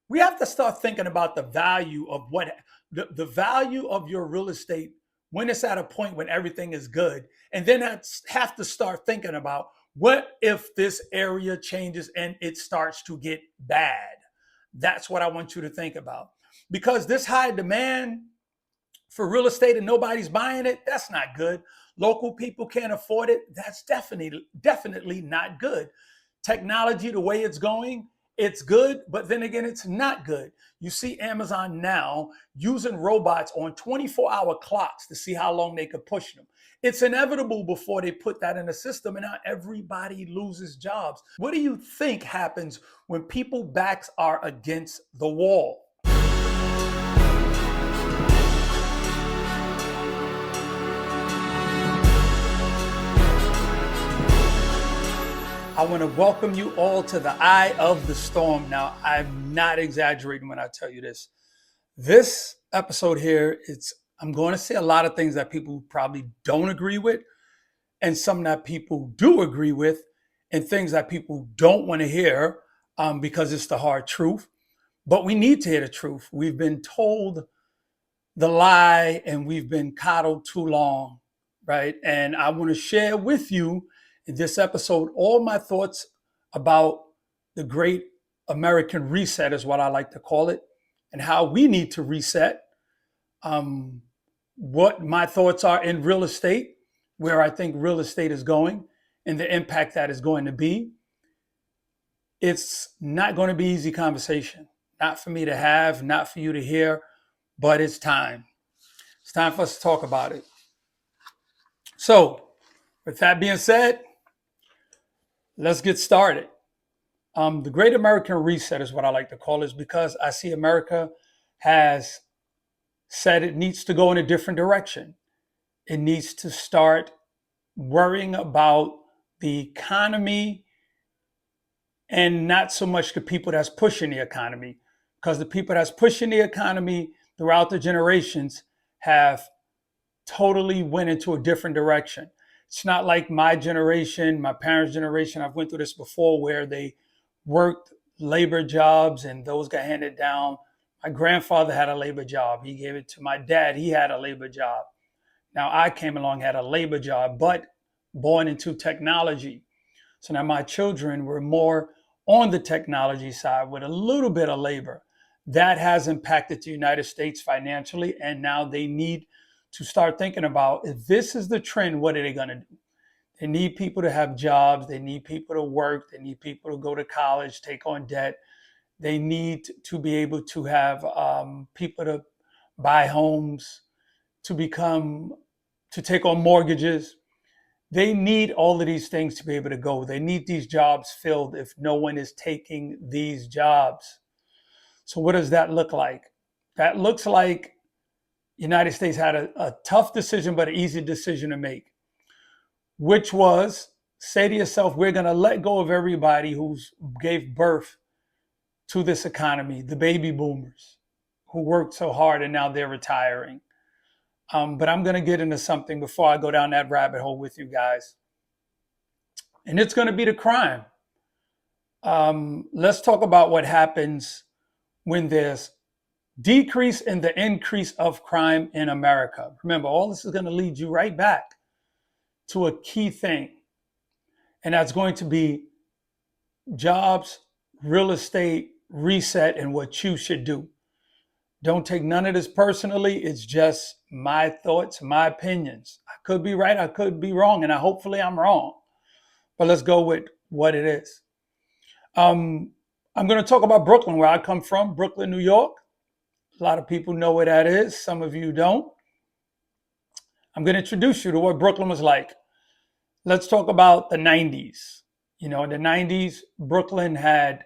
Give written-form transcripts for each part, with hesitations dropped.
We have to start thinking about the value of the value of your real estate when it's at a point when everything is good. And then have to start thinking about what if this area changes and it starts to get bad. That's what I want you to think about. Because this high demand for real estate and nobody's buying it, that's not good. Local people can't afford it. That's definitely not good. Technology, the way it's going, it's good, but then again, it's not good. You see Amazon now using robots on 24-hour clocks to see how long they could push them. It's inevitable before they put that in the system, and now everybody loses jobs. What do you think happens when people backs are against the wall? I want to welcome you all to the eye of the storm. Now, I'm not exaggerating when I tell you this. This episode here, I'm going to say a lot of things that people probably don't agree with, and some that people do agree with, and things that people don't want to hear because it's the hard truth. But we need to hear the truth. We've been told the lie and we've been coddled too long, right? And I want to share with you in this episode all my thoughts about the great American reset, is what I like to call it, and how we need to reset. What my thoughts are in real estate, where I think real estate is going, and the impact that is going to be. It's not going to be easy conversation, not for me to have, not for you to hear, but it's time. It's time for us to talk about it. So, with that being said, let's get started. The Great American Reset is what I like to call it, because I see America has said it needs to go in a different direction. It needs to start worrying about the economy and not so much the people that's pushing the economy, because the people that's pushing the economy throughout the generations have totally went into a different direction. It's not like my generation, my parents' generation. I've went through this before, where they worked labor jobs and those got handed down. My grandfather had a labor job. He gave it to my dad. He had a labor job. Now I came along, had a labor job, but born into technology. So now my children were more on the technology side with a little bit of labor. That has impacted the United States financially, and now they need to start thinking about, if this is the trend, what are they going to do? They need people to have jobs. They need people to work. They need people to go to college, take on debt. They need to be able to have people to buy homes, to take on mortgages. They need all of these things to be able to go. They need these jobs filled if no one is taking these jobs. So what does that look like? That looks like United States had a tough decision, but an easy decision to make, which was say to yourself, we're going to let go of everybody who's gave birth to this economy, the baby boomers who worked so hard and now they're retiring. But I'm going to get into something before I go down that rabbit hole with you guys. And it's going to be the crime. Let's talk about what happens when there's decrease in the increase of crime in America. Remember, all this is going to lead you right back to a key thing, and that's going to be jobs, real estate, reset, and what you should do. Don't take none of this personally. It's just my thoughts, my opinions. I could be right, I could be wrong, and hopefully I'm wrong. But let's go with what it is. I'm going to talk about Brooklyn, where I come from, Brooklyn, New York. A lot of people know where that is. Some of you don't. I'm going to introduce you to what Brooklyn was like. Let's talk about the 90s. In the 90s, Brooklyn had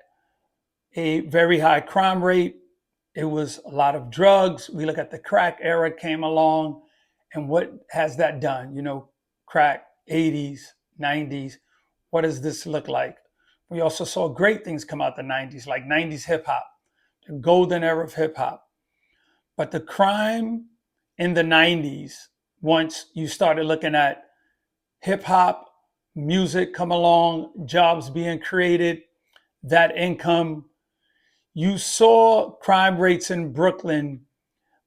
a very high crime rate. It was a lot of drugs. We look at the crack era came along, and what has that done? Crack, 80s, 90s. What does this look like? We also saw great things come out the 90s, like 90s hip hop, the golden era of hip hop. But the crime in the 90s, once you started looking at hip hop, music come along, jobs being created, that income, you saw crime rates in Brooklyn,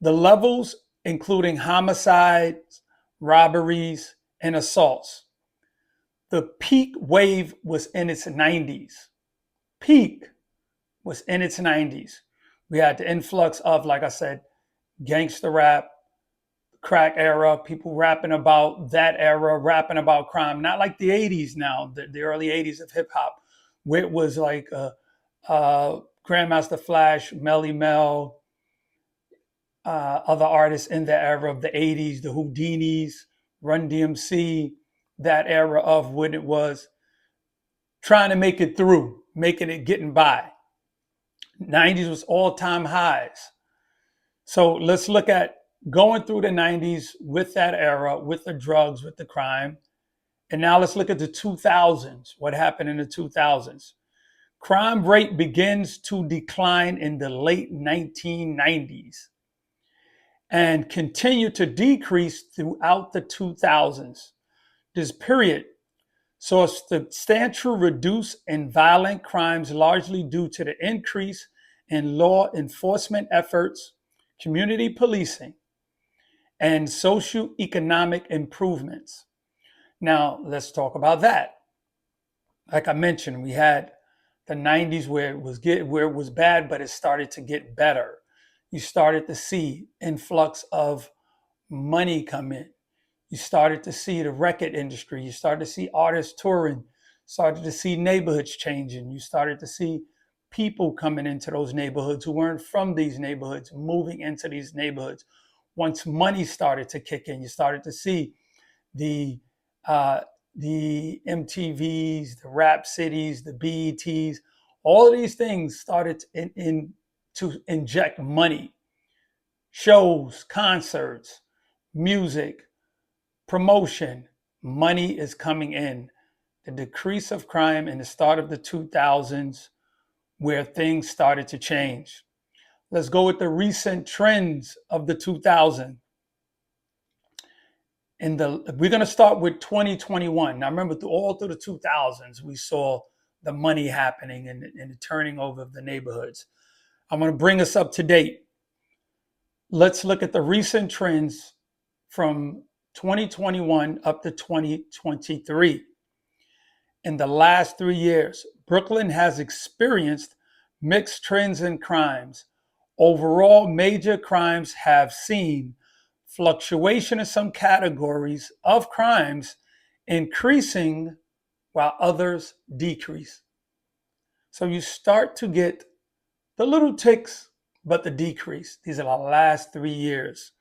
the levels including homicides, robberies, and assaults. The peak wave was in its 90s. Peak was in its 90s. We had the influx of, like I said, gangster rap, crack era, people rapping about that era, rapping about crime, not like the 80s now, the early 80s of hip hop, where it was like Grandmaster Flash, Melly Mel, other artists in the era of the 80s, the Houdinis, Run DMC, that era of when it was trying to make it through, making it, getting by. 90s was all-time highs. So let's look at going through the 90s with that era, with the drugs, with the crime. And now let's look at the 2000s, what happened in the 2000s. Crime rate begins to decline in the late 1990s and continue to decrease throughout the 2000s. This period saw a substantial reduce in violent crimes, largely due to the increase in law enforcement efforts, community policing, and socioeconomic improvements. Now, let's talk about that. Like I mentioned, we had the 90s where it was bad, but it started to get better. You started to see influx of money come in. You started to see the record industry. You started to see artists touring. Started to see neighborhoods changing. You started to see people coming into those neighborhoods who weren't from these neighborhoods, moving into these neighborhoods. Once money started to kick in, you started to see the MTVs, the rap cities, the BETs, all of these things started to inject money, shows, concerts, music, promotion. Money is coming in. The decrease of crime in the start of the 2000s, where things started to change. Let's go with the recent trends of the 2000s. We're going to start with 2021. Now, remember, all through the 2000s, we saw the money happening and the turning over of the neighborhoods. I'm going to bring us up to date. Let's look at the recent trends from 2021 up to 2023. In the last 3 years, Brooklyn has experienced mixed trends in crimes. Overall, major crimes have seen fluctuation in some categories of crimes increasing while others decrease. So you start to get the little ticks, but the decrease. These are the last 3 years.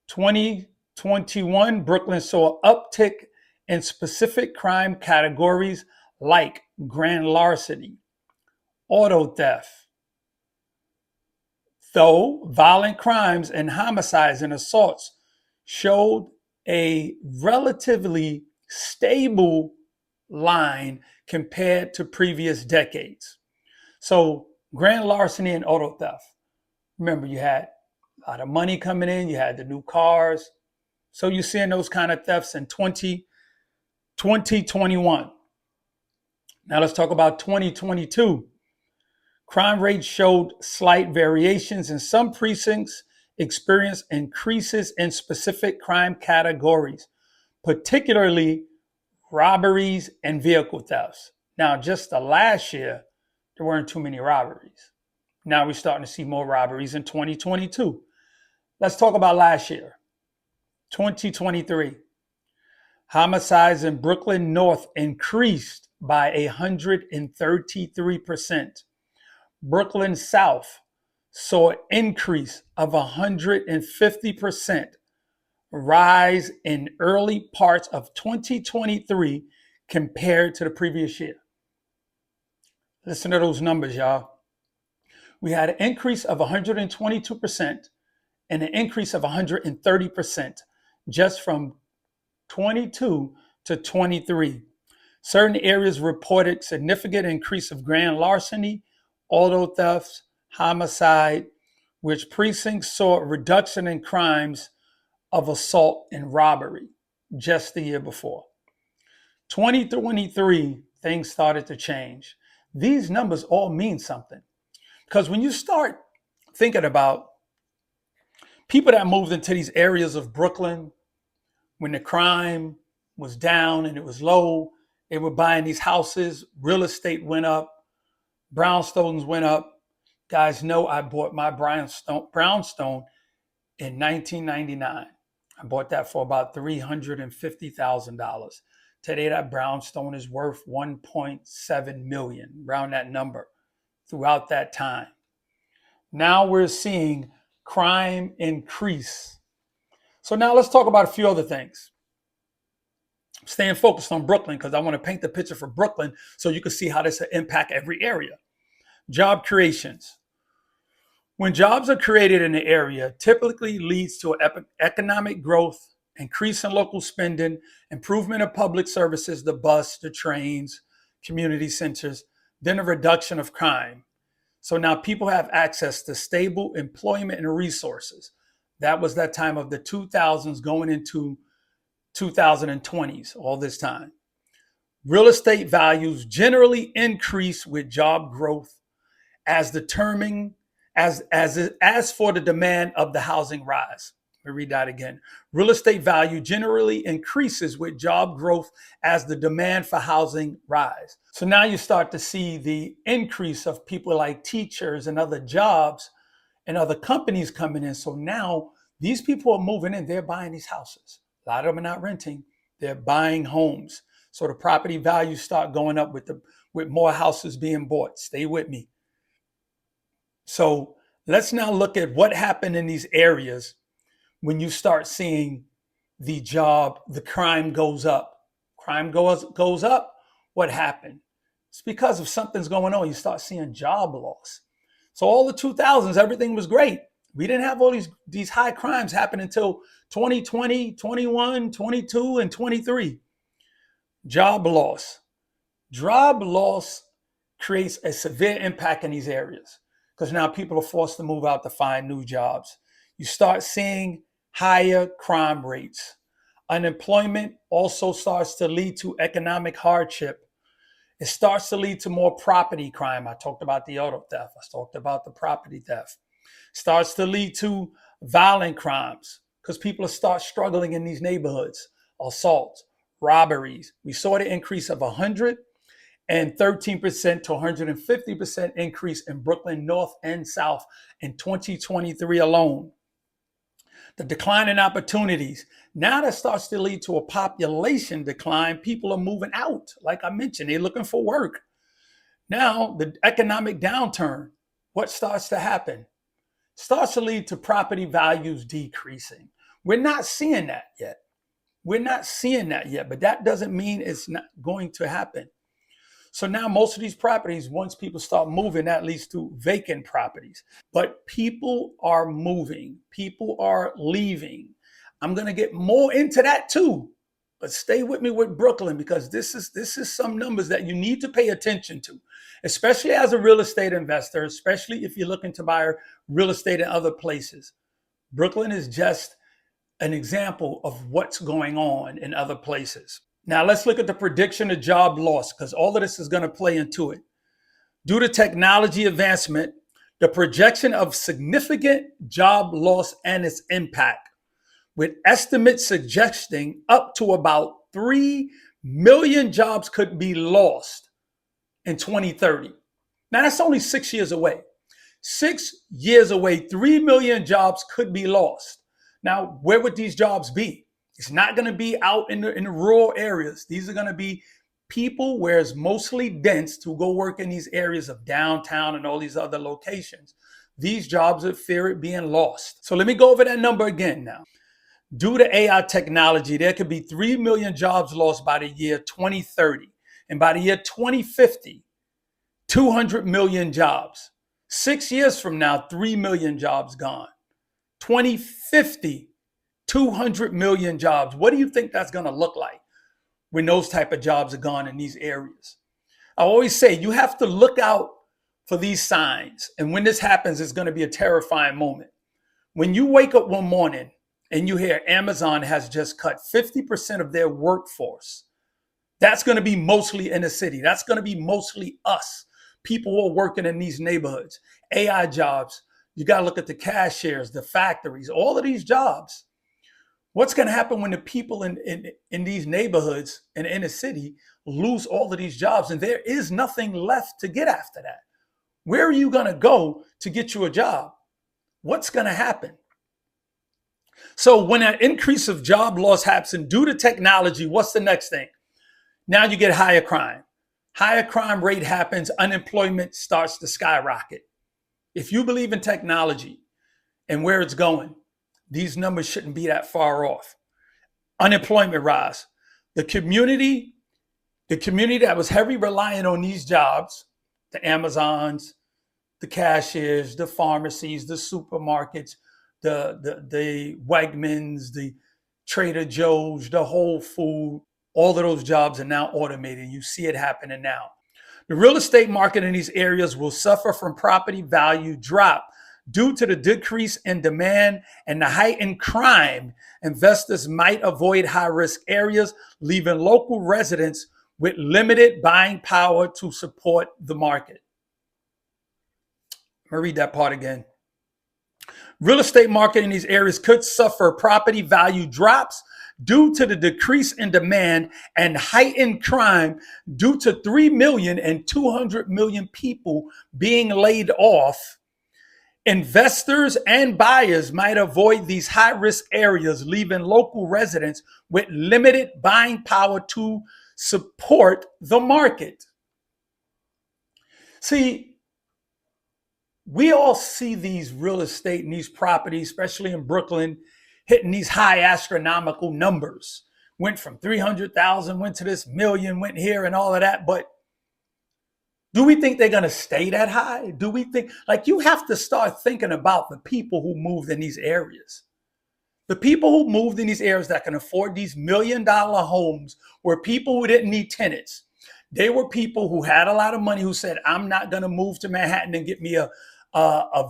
2021, Brooklyn saw an uptick in specific crime categories like grand larceny, auto theft. Though violent crimes and homicides and assaults showed a relatively stable line compared to previous decades. So grand larceny and auto theft. Remember, you had a lot of money coming in, you had the new cars. So you're seeing those kind of thefts in 2021. Now let's talk about 2022. Crime rates showed slight variations in some precincts, experienced increases in specific crime categories, particularly robberies and vehicle thefts. Now, just the last year, there weren't too many robberies. Now we're starting to see more robberies in 2022. Let's talk about last year, 2023. Homicides in Brooklyn North increased by 133%. Brooklyn South saw an increase of 150% rise in early parts of 2023 compared to the previous year. Listen to those numbers, y'all. We had an increase of 122% and an increase of 130% just from 22 to 23. Certain areas reported significant increase of grand larceny, auto thefts, homicide, which precincts saw a reduction in crimes of assault and robbery just the year before. 2023, things started to change. These numbers all mean something Because when you start thinking about people that moved into these areas of Brooklyn, when the crime was down and it was low, they were buying these houses, real estate went up, brownstones went up. Guys know I bought my brownstone in 1999. I bought that for about $350,000. Today, that brownstone is worth 1.7 million, around that number, throughout that time. Now we're seeing crime increase. So now let's talk about a few other things. I'm staying focused on Brooklyn because I want to paint the picture for Brooklyn so you can see how this will impact every area. Job creations. When jobs are created in the area, typically leads to economic growth, increase in local spending, improvement of public services, the bus, the trains, community centers, then a reduction of crime. So now people have access to stable employment and resources. That was that time of the 2000s going into 2020s, all this time. Real estate values generally increase with job growth as determining as for the demand of the housing rise. Let me read that again. Real estate value generally increases with job growth as the demand for housing rise. So now you start to see the increase of people like teachers and other jobs and other companies coming in. So now these people are moving in, they're buying these houses. A lot of them are not renting, they're buying homes. So the property values start going up with more houses being bought. Stay with me. So let's now look at what happened in these areas when you start seeing the crime goes up. Crime goes up. What happened? It's because of something's going on. You start seeing job loss. So all the 2000s, everything was great. We didn't have all these high crimes happen until 2020, 21, 22, and 23. Job loss. Job loss creates a severe impact in these areas, because now people are forced to move out to find new jobs. You start seeing higher crime rates. Unemployment also starts to lead to economic hardship. It starts to lead to more property crime. I talked about the auto theft. I talked about the property theft. Starts to lead to violent crimes because people start struggling in these neighborhoods. Assaults, robberies. We saw the increase of 113% to 150% increase in Brooklyn North and South in 2023 alone. The decline in opportunities. Now that starts to lead to a population decline. People are moving out. Like I mentioned, they're looking for work. Now the economic downturn, what starts to happen? Starts to lead to property values decreasing. We're not seeing that yet. But that doesn't mean it's not going to happen. So now most of these properties, once people start moving, that leads to vacant properties. But people are moving. People are leaving. I'm going to get more into that too. But stay with me with Brooklyn, because this is some numbers that you need to pay attention to, especially as a real estate investor, especially if you're looking to buy real estate in other places. Brooklyn is just an example of what's going on in other places. Now let's look at the prediction of job loss, because all of this is going to play into it. Due to technology advancement, the projection of significant job loss and its impact, with estimates suggesting up to about 3 million jobs could be lost in 2030. Now that's only 6 years away. 6 years away, 3 million jobs could be lost. Now, where would these jobs be? It's not going to be out in the rural areas. These are going to be people where it's mostly dense to go work in these areas of downtown and all these other locations. These jobs are fear it being lost. So let me go over that number again now. Due to AI technology, there could be 3 million jobs lost by the year 2030. And by the year 2050, 200 million jobs. 6 years from now, 3 million jobs gone. 2050, 200 million jobs. What do you think that's going to look like when those type of jobs are gone in these areas? I always say you have to look out for these signs. And when this happens, it's going to be a terrifying moment. When you wake up one morning and you hear Amazon has just cut 50% of their workforce, that's going to be mostly in the city. That's going to be mostly us. people who are working in these neighborhoods, AI jobs. You got to look at the cashiers, the factories, all of these jobs. What's going to happen when the people in these neighborhoods and in the city lose all of these jobs and there is nothing left to get after that? Where are you going to go to get you a job? What's going to happen? So when an increase of job loss happens due to technology, what's the next thing? Now you get higher crime. Higher crime rate happens, unemployment starts to skyrocket. If you believe in technology and where it's going, these numbers shouldn't be that far off. Unemployment rise. The community that was heavily reliant on these jobs, the Amazons, the cashiers, the pharmacies, the supermarkets, the Wegmans, the Trader Joe's, the Whole Food, all of those jobs are now automated. You see it happening now. The real estate market in these areas will suffer from property value drop due to the decrease in demand and the heightened crime. Investors might avoid high-risk areas, leaving local residents with limited buying power to support the market. I'm going to read that part again. Real estate market in these areas could suffer property value drops due to the decrease in demand and heightened crime due to 3 million and 200 million people being laid off. Investors and buyers might avoid these high-risk areas, leaving local residents with limited buying power to support the market. See, we all see these real estate and these properties, especially in Brooklyn, hitting these high astronomical numbers. Went from 300,000, went to this million, went here and all of that. But do we think they're going to stay that high? Do we think, like, you have to start thinking about the people who moved in these areas. The people who moved in these areas that can afford these $1 million homes were people who didn't need tenants. They were people who had a lot of money who said, I'm not going to move to Manhattan and get me a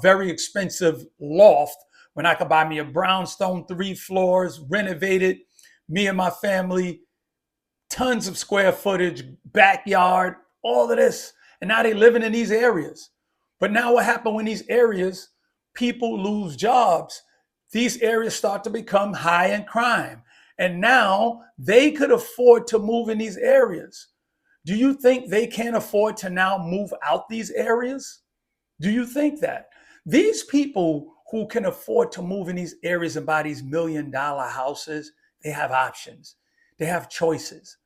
very expensive loft when I could buy me a brownstone 3 floors, renovated, me and my family, tons of square footage, backyard, all of this. And now they're living in these areas. But now what happened when these areas, people lose jobs? These areas start to become high in crime. And now they could afford to move in these areas. Do you think they can't afford to now move out these areas? Do you think that? These people who can afford to move in these areas and buy these $1 million houses, they have options. They have choices.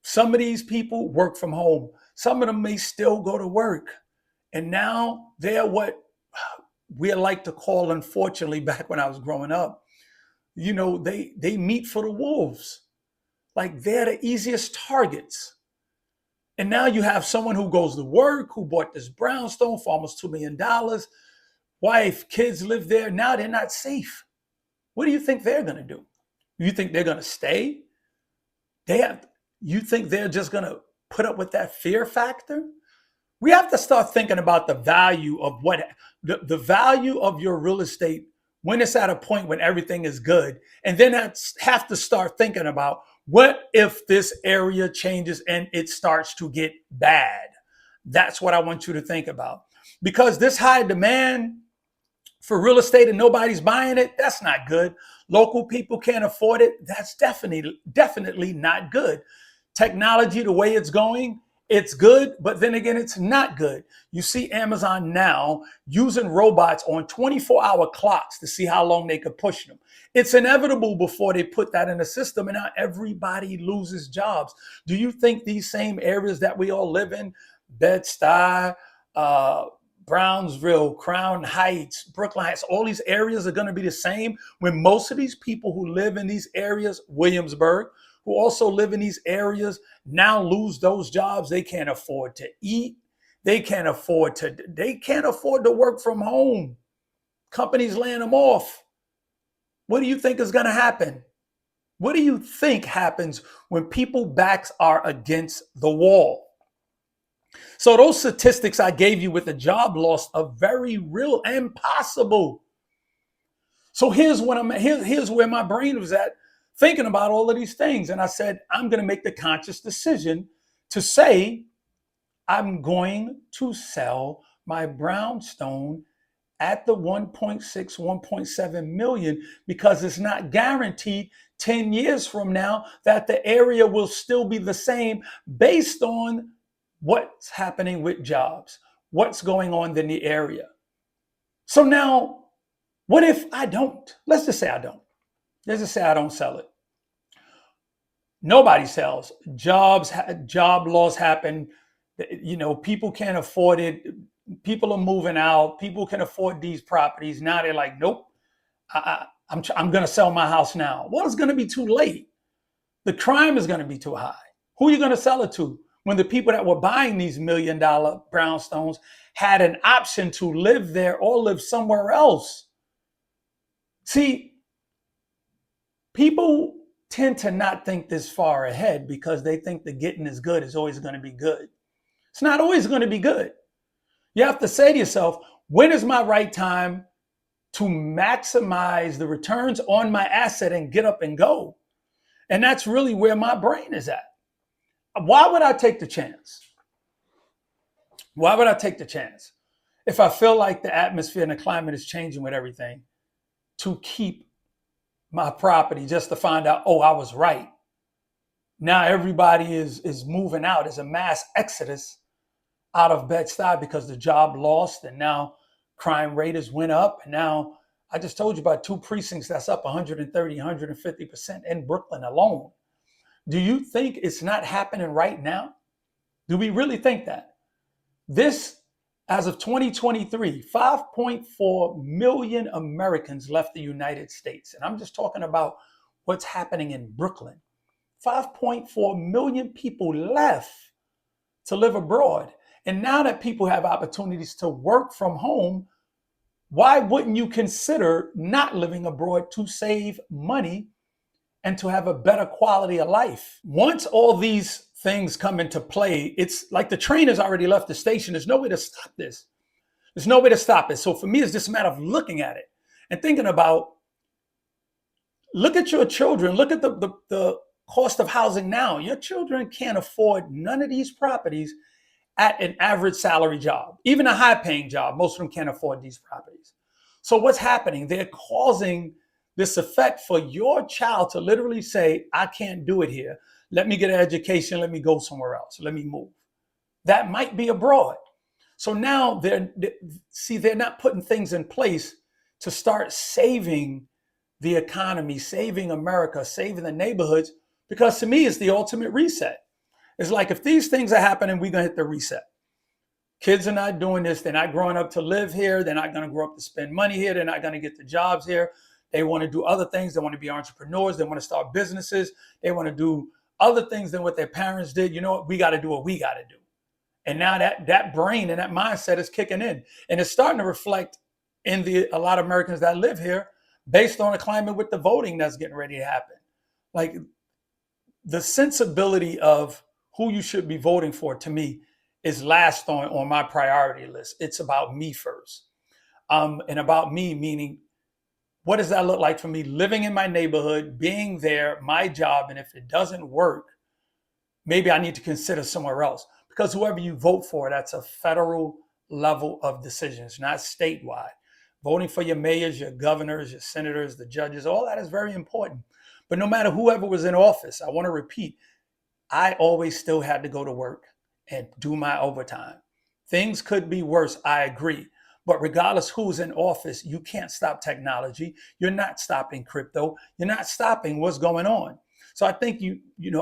Some of these people work from home. Some of them may still go to work. And now they're what we like to call, unfortunately, back when I was growing up, you know, they meet for the wolves. Like, they're the easiest targets. And now you have someone who goes to work, who bought this brownstone for almost $2 million. Wife, kids live there. Now they're not safe. What do you think they're going to do? You think they're going to stay? You think they're just going to put up with that fear factor? We have to start thinking about the value of the value of your real estate when it's at a point when everything is good. And then have to start thinking about, what if this area changes and it starts to get bad? That's what I want you to think about. Because this high demand for real estate and nobody's buying it, that's not good. Local people can't afford it. That's definitely not good. Technology, the way it's going, it's good, but then again, it's not good. You see Amazon now using robots on 24-hour clocks to see how long they could push them. It's inevitable before they put that in the system, and now everybody loses jobs. Do you think these same areas that we all live in, Bed-Stuy, Brownsville, Crown Heights, Brooklyn Heights, all these areas are going to be the same when most of these people who live in these areas, Williamsburg, who also live in these areas, now lose those jobs? They can't afford to eat. They can't afford to work from home. Companies laying them off. What do you think is going to happen? What do you think happens when people's backs are against the wall? So those statistics I gave you with the job loss are very real and possible. So here's where my brain was at, thinking about all of these things. And I said, I'm going to make the conscious decision to say, I'm going to sell my brownstone at the 1.6, 1.7 million because it's not guaranteed 10 years from now that the area will still be the same based on what's happening with jobs, what's going on in the area. So now, what if I don't? Let's just say I don't. Let's just say I don't sell it. Nobody sells. Job loss happen. People can't afford it. People are moving out. People can afford these properties. Now they're like, nope, I'm going to sell my house now. Well, it's going to be too late. The crime is going to be too high. Who are you going to sell it to when the people that were buying these $1 million brownstones had an option to live there or live somewhere else? See, people tend to not think this far ahead because they think the getting is good is always going to be good. It's not always going to be good. You have to say to yourself, when is my right time to maximize the returns on my asset and get up and go? And that's really where my brain is at. Why would I take the chance? Why would I take the chance? If I feel like the atmosphere and the climate is changing with everything, to keep my property just to find out, oh, I was right. Now everybody is moving out. There's a mass exodus out of Bed-Stuy because the job lost, and now crime rate has went up. And now I just told you about 2 precincts that's up 130, 150% in Brooklyn alone. Do you think it's not happening right now? Do we really think that? This, as of 2023, 5.4 million Americans left the United States. And I'm just talking about what's happening in Brooklyn. 5.4 million people left to live abroad. And now that people have opportunities to work from home, why wouldn't you consider not living abroad to save money and to have a better quality of life? Once all these things come into play, it's like the train has already left the station. There's no way to stop this. There's no way to stop it. So for me, it's just a matter of looking at it and thinking about, look at your children. Look at the cost of housing now. Your children can't afford none of these properties at an average salary job, even a high paying job. Most of them can't afford these properties. So what's happening? They're causing this effect for your child to literally say, I can't do it here. Let me get an education. Let me go somewhere else. Let me move. That might be abroad. So now they're not putting things in place to start saving the economy, saving America, saving the neighborhoods, because to me, it's the ultimate reset. It's like, if these things are happening, we're going to hit the reset. Kids are not doing this. They're not growing up to live here. They're not going to grow up to spend money here. They're not going to get the jobs here. They want to do other things. They want to be entrepreneurs. They want to start businesses. They want to do other things than what their parents did. You know what? We got to do what we got to do. And now that brain and that mindset is kicking in. And it's starting to reflect in a lot of Americans that live here based on the climate with the voting that's getting ready to happen. Like, the sensibility of who you should be voting for, to me, is last on my priority list. It's about me first. And about me, meaning, what does that look like for me living in my neighborhood, being there, my job? And if it doesn't work, maybe I need to consider somewhere else. Because whoever you vote for, that's a federal level of decisions, not statewide. Voting for your mayors, your governors, your senators, the judges, all that is very important. But no matter whoever was in office, I want to repeat, I always still had to go to work and do my overtime. Things could be worse, I agree. But regardless who's in office, you can't stop technology. You're not stopping crypto. You're not stopping what's going on. So I think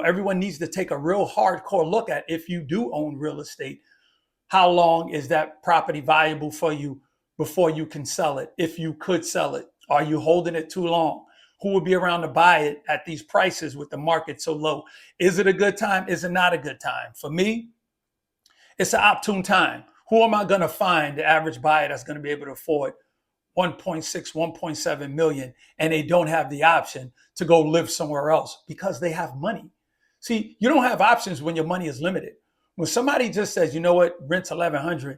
everyone needs to take a real hardcore look at, if you do own real estate, how long is that property valuable for you before you can sell it? If you could sell it, are you holding it too long? Who would be around to buy it at these prices with the market so low? Is it a good time? Is it not a good time? For me, it's an opportune time. Who am I going to find, the average buyer, that's going to be able to afford 1.6, 1.7 million, and they don't have the option to go live somewhere else because they have money? See, you don't have options when your money is limited. When somebody just says, you know what, rent's $1,100,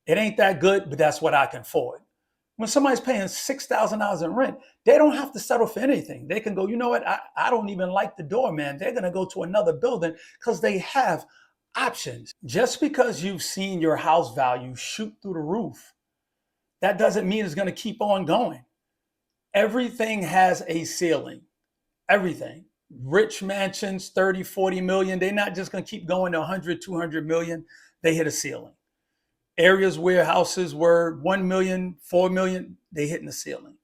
it ain't that good, but that's what I can afford. When somebody's paying $6,000 in rent, they don't have to settle for anything. They can go, you know what, I don't even like the doorman. They're going to go to another building because they have options. Just because you've seen your house value shoot through the roof, that doesn't mean it's going to keep on going. Everything has a ceiling. Everything. Rich mansions, 30, 40 million, they're not just going to keep going to 100, 200 million. They hit a ceiling. Areas where houses were 1 million, 4 million, they hitting the ceiling.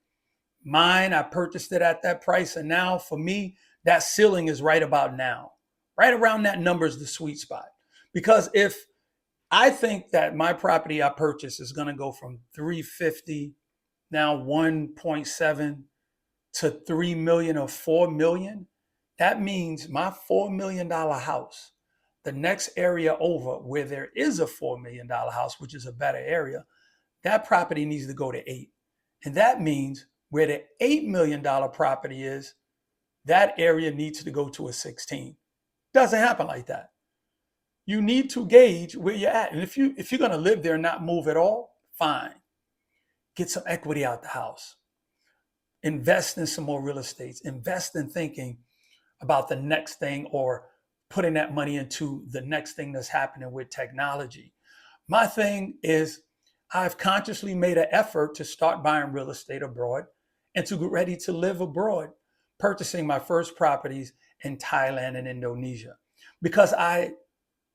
Mine, I purchased it at that price. And now for me, that ceiling is right about now. Right around that number is the sweet spot. Because if I think that my property I purchased is going to go from 350, now 1.7 to 3 million or 4 million, that means my $4 million house, the next area over where there is a $4 million house, which is a better area, that property needs to go to 8. And that means where the $8 million property is, that area needs to go to a 16. Doesn't happen like that. You need to gauge where you're at. And if you're going to live there and not move at all, fine. Get some equity out the house. Invest in some more real estate. Invest in thinking about the next thing or putting that money into the next thing that's happening with technology. My thing is I've consciously made an effort to start buying real estate abroad and to get ready to live abroad, purchasing my first properties in Thailand and Indonesia. Because I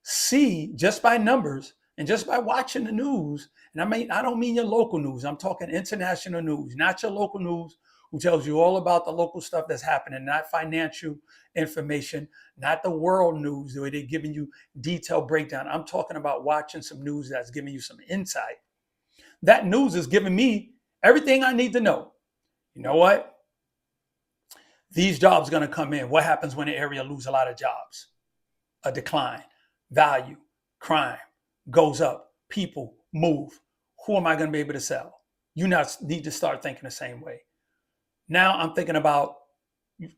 see just by numbers and just by watching the news, and I don't mean your local news, I'm talking international news, not your local news who tells you all about the local stuff that's happening, not financial information, not the world news where they're giving you detailed breakdown. I'm talking about watching some news that's giving you some insight. That news is giving me everything I need to know. You know what? These jobs are going to come in. What happens when the area loses a lot of jobs? A decline. Value, crime goes up. People move. Who am I going to be able to sell? You not need to start thinking the same way. Now I'm thinking about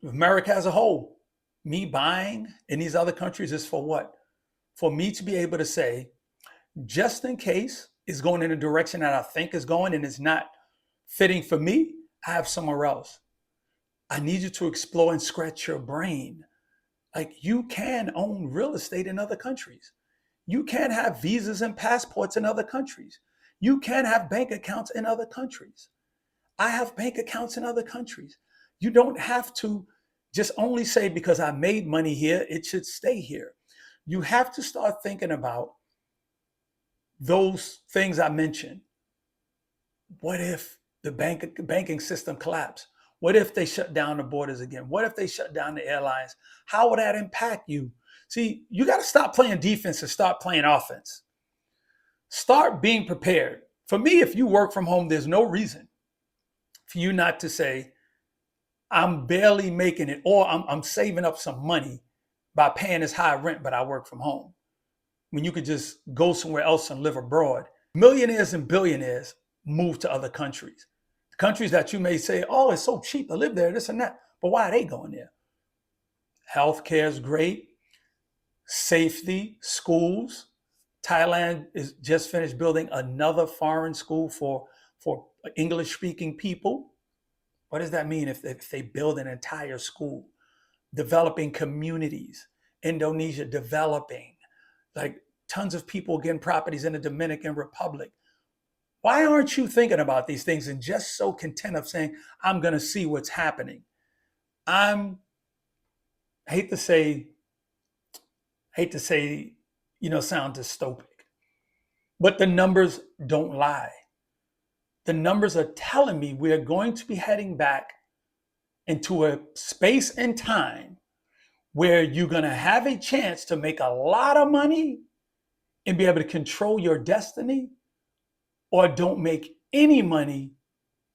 America as a whole. Me buying in these other countries is for what? For me to be able to say, just in case it's going in a direction that I think is going and it's not fitting for me, I have somewhere else. I need you to explore and scratch your brain. Like, you can own real estate in other countries. You can have visas and passports in other countries. You can have bank accounts in other countries. I have bank accounts in other countries. You don't have to just only say because I made money here, it should stay here. You have to start thinking about those things I mentioned. What if the banking system collapsed? What if they shut down the borders again? What if they shut down the airlines? How would that impact you? See, you got to stop playing defense and start playing offense. Start being prepared. For me, if you work from home, there's no reason for you not to say, I'm barely making it, or I'm saving up some money by paying this high rent, but I work from home. When you could just go somewhere else and live abroad. Millionaires and billionaires move to other countries. Countries that you may say, oh, it's so cheap to live there, this and that. But why are they going there? Healthcare is great. Safety, schools. Thailand is just finished building another foreign school for English-speaking people. What does that mean if they build an entire school? Developing communities. Indonesia developing. Like tons of people getting properties in the Dominican Republic. Why aren't you thinking about these things and just so content of saying, I'm going to see what's happening? I hate to say, sound dystopic, but the numbers don't lie. The numbers are telling me we're going to be heading back into a space and time where you're going to have a chance to make a lot of money and be able to control your destiny, or don't make any money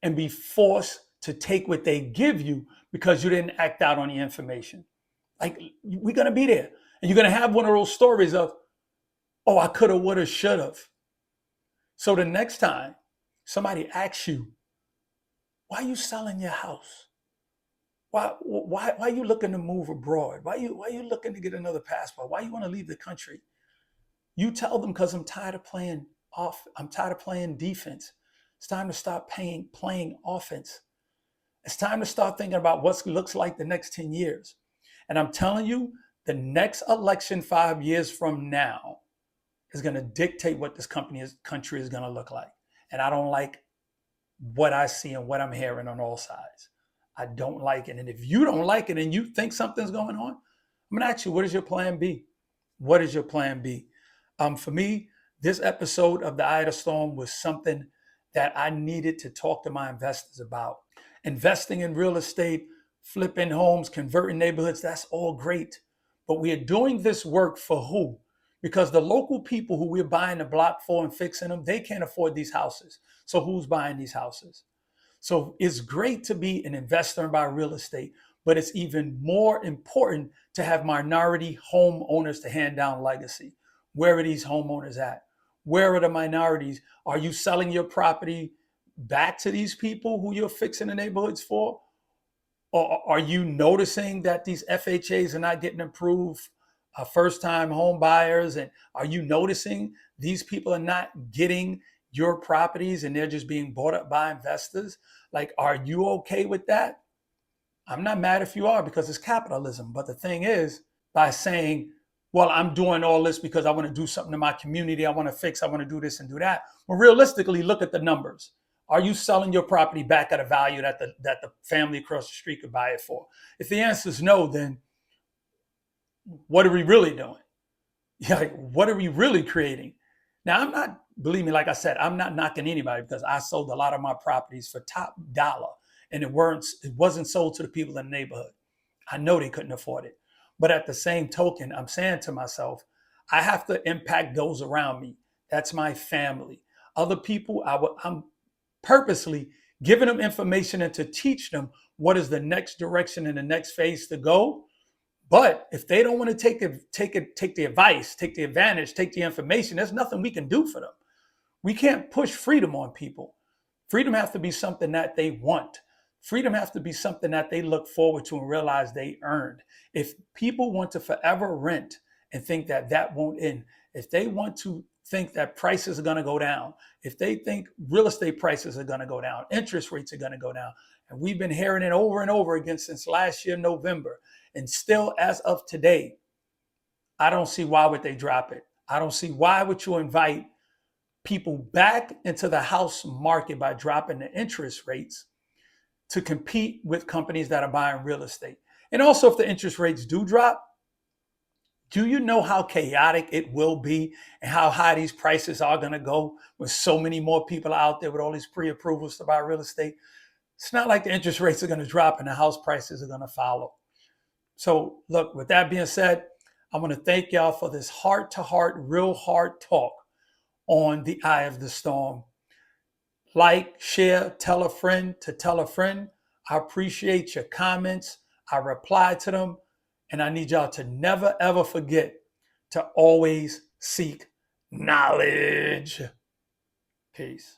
and be forced to take what they give you because you didn't act out on the information. Like, we're going to be there. And you're going to have one of those stories of, oh, I could have, would have, should have. So the next time somebody asks you, why are you selling your house? Why are you looking to move abroad? Why are you looking to get another passport? Why you want to leave the country? You tell them, because I'm tired of playing I'm tired of playing defense. It's time to stop playing offense. It's time to start thinking about what looks like the next 10 years. And I'm telling you, The next election 5 years from now is going to dictate what this country is going to look like. And I don't like what I see and what I'm hearing on all sides. I don't like it. And if you don't like it and you think something's going on, I'm going to ask you, what is your plan B? What is your plan B? For me, this episode of The Eye of the Storm was something that I needed to talk to my investors about. Investing in real estate, flipping homes, converting neighborhoods, that's all great. But we are doing this work for who? Because the local people who we're buying the block for and fixing them, they can't afford these houses. So who's buying these houses? So it's great to be an investor and buy real estate, but it's even more important to have minority homeowners to hand down legacy. Where are these homeowners at? Where are the minorities? Are you selling your property back to these people who you're fixing the neighborhoods for? Or are you noticing that these FHAs are not getting approved? First-time home buyers, and are you noticing these people are not getting your properties and they're just being bought up by investors? Like, are you okay with that? I'm not mad if you are, because it's capitalism. But the thing is, by saying, well, I'm doing all this because I want to do something to my community, I want to fix, I want to do this and do that. Well, realistically, look at the numbers. Are you selling your property back at a value that the family across the street could buy it for? If the answer is no, then what are we really doing? Like, what are we really creating? Now, I'm not, believe me, like I said, I'm not knocking anybody, because I sold a lot of my properties for top dollar, and it wasn't sold to the people in the neighborhood. I know they couldn't afford it. But at the same token, I'm saying to myself, I have to impact those around me. That's my family. Other people, I'm purposely giving them information and to teach them what is the next direction and the next phase to go. But if they don't want to take the advice, take the advantage, take the information, there's nothing we can do for them. We can't push freedom on people. Freedom has to be something that they want. Freedom has to be something that they look forward to and realize they earned. If people want to forever rent and think that that won't end, if they want to think that prices are going to go down, if they think real estate prices are going to go down, interest rates are going to go down, and we've been hearing it over and over again since last year, November, and still as of today, I don't see why would they drop it. I don't see why would you invite people back into the house market by dropping the interest rates to compete with companies that are buying real estate. And also, if the interest rates do drop, do you know how chaotic it will be and how high these prices are going to go with so many more people out there with all these pre-approvals to buy real estate? It's not like the interest rates are going to drop and the house prices are going to follow. So look, with that being said, I want to thank y'all for this heart-to-heart, real hard talk on The Eye of the Storm. Like, share, tell a friend to tell a friend. I appreciate your comments. I reply to them. And I need y'all to never, ever forget to always seek knowledge. Peace.